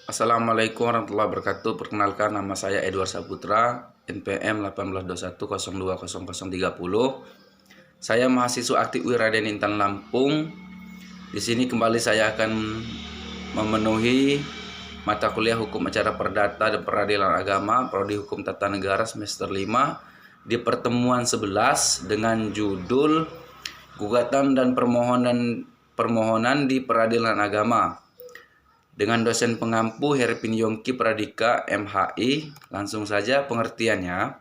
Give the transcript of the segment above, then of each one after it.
Assalamualaikum warahmatullahi wabarakatuh. Perkenalkan, nama saya Edward Saputra, NPM 1821020030. Saya mahasiswa aktif Raden Intan Lampung. Di sini kembali saya akan memenuhi mata kuliah Hukum Acara Perdata dan Peradilan Agama, Prodi Hukum Tata Negara semester 5 di pertemuan 11 dengan judul Gugatan dan Permohonan di Peradilan Agama, dengan dosen pengampu Herpin Yongki Pradika MHI. Langsung saja pengertiannya.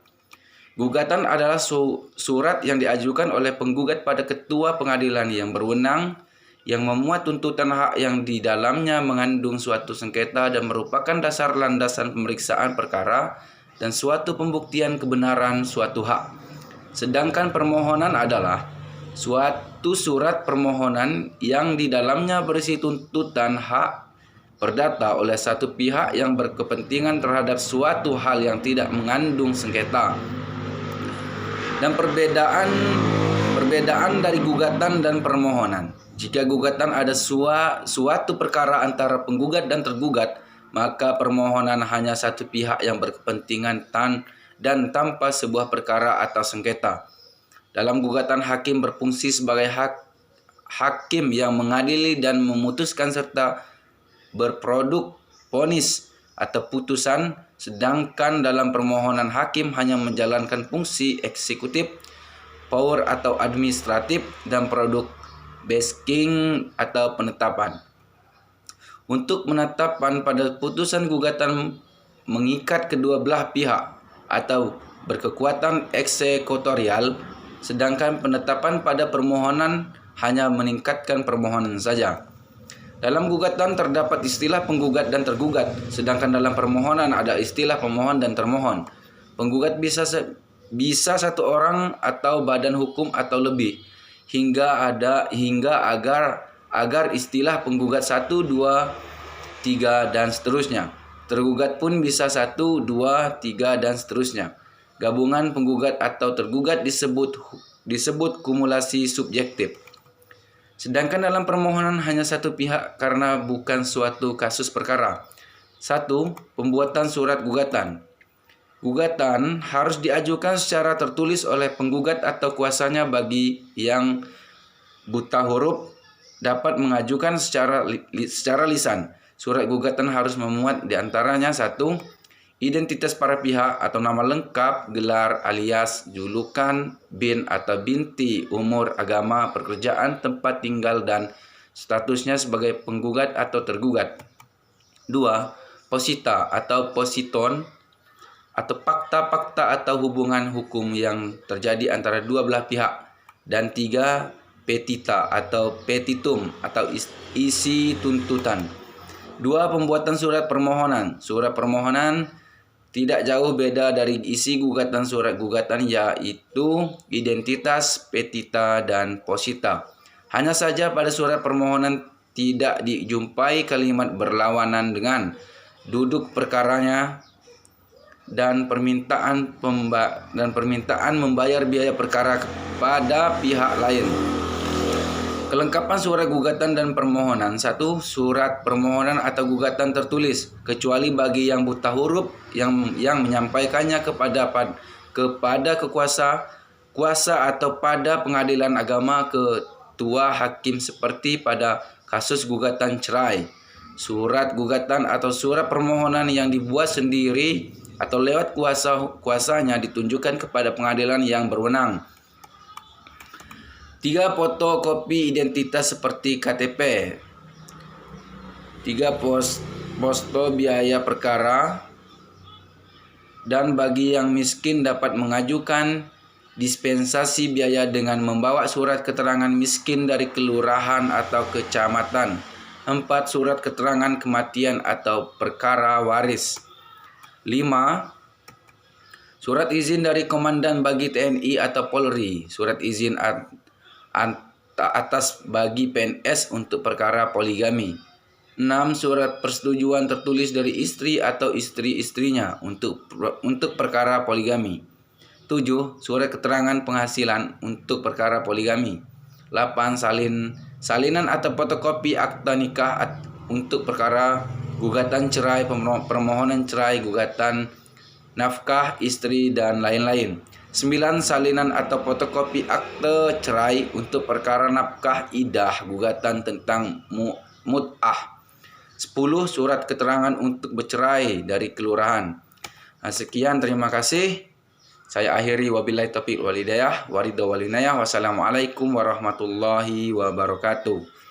Gugatan adalah surat yang diajukan oleh penggugat pada ketua pengadilan yang berwenang yang memuat tuntutan hak yang di dalamnya mengandung suatu sengketa dan merupakan dasar landasan pemeriksaan perkara dan suatu pembuktian kebenaran suatu hak. Sedangkan permohonan adalah suatu surat permohonan yang di dalamnya berisi tuntutan hak perdata oleh satu pihak yang berkepentingan terhadap suatu hal yang tidak mengandung sengketa. Dan perbedaan dari gugatan dan permohonan. Jika gugatan ada suatu perkara antara penggugat dan tergugat, maka permohonan hanya satu pihak yang berkepentingan dan tanpa sebuah perkara atau sengketa. Dalam gugatan, hakim berfungsi sebagai hakim yang mengadili dan memutuskan serta berproduk vonis atau putusan, sedangkan dalam permohonan hakim hanya menjalankan fungsi eksekutif, power atau administratif, dan produk basking atau penetapan. Untuk penetapan pada putusan gugatan mengikat kedua belah pihak atau berkekuatan eksekutorial, sedangkan penetapan pada permohonan hanya meningkatkan permohonan saja. Dalam gugatan terdapat istilah penggugat dan tergugat, sedangkan dalam permohonan ada istilah pemohon dan termohon. Penggugat bisa satu orang atau badan hukum atau lebih, hingga agar istilah penggugat 1, 2, 3 dan seterusnya. Tergugat pun bisa 1, 2, 3 dan seterusnya. Gabungan penggugat atau tergugat disebut kumulasi subjektif. Sedangkan dalam permohonan hanya satu pihak karena bukan suatu kasus perkara. 1. Pembuatan surat gugatan. Gugatan harus diajukan secara tertulis oleh penggugat atau kuasanya. Bagi yang buta huruf dapat mengajukan secara lisan. Surat gugatan harus memuat diantaranya: 1. Identitas para pihak atau nama lengkap, gelar alias, julukan, bin atau binti, umur, agama, pekerjaan, tempat tinggal, dan statusnya sebagai penggugat atau tergugat. 2. Posita atau positon atau fakta-fakta atau hubungan hukum yang terjadi antara dua belah pihak. Dan 3. Petita atau petitum atau isi tuntutan. 2. Pembuatan surat permohonan. Surat permohonan tidak jauh beda dari isi gugatan surat gugatan, yaitu identitas, petita, dan posita. Hanya saja pada surat permohonan tidak dijumpai kalimat berlawanan dengan duduk perkaranya dan permintaan membayar biaya perkara kepada pihak lain. Kelengkapan surat gugatan dan permohonan. 1. Surat permohonan atau gugatan tertulis, kecuali bagi yang buta huruf yang menyampaikannya kepada kuasa atau pada pengadilan agama, ketua hakim, seperti pada kasus gugatan cerai. Surat gugatan atau surat permohonan yang dibuat sendiri atau lewat kuasanya ditunjukkan kepada pengadilan yang berwenang. 3. Fotokopi identitas seperti KTP. 3. Posto biaya perkara. Dan bagi yang miskin dapat mengajukan dispensasi biaya dengan membawa surat keterangan miskin dari kelurahan atau kecamatan. 4. Surat keterangan kematian atau perkara waris. 5. Surat izin dari komandan bagi TNI atau Polri. Surat izin atas bagi PNS untuk perkara poligami. 6. Surat persetujuan tertulis dari istri atau istri-istrinya untuk perkara poligami. 7. Surat keterangan penghasilan untuk perkara poligami. 8. Salinan atau fotokopi akta nikah untuk perkara gugatan cerai, permohonan cerai, gugatan nafkah istri, dan lain-lain. 9. Salinan atau fotokopi akte cerai untuk perkara nafkah idah, gugatan tentang mut'ah. 10. Surat keterangan untuk bercerai dari kelurahan. Sekian, terima kasih. Saya akhiri, wabillahi taufiq wal hidayah, waridho wal inayah. Wassalamualaikum warahmatullahi wabarakatuh.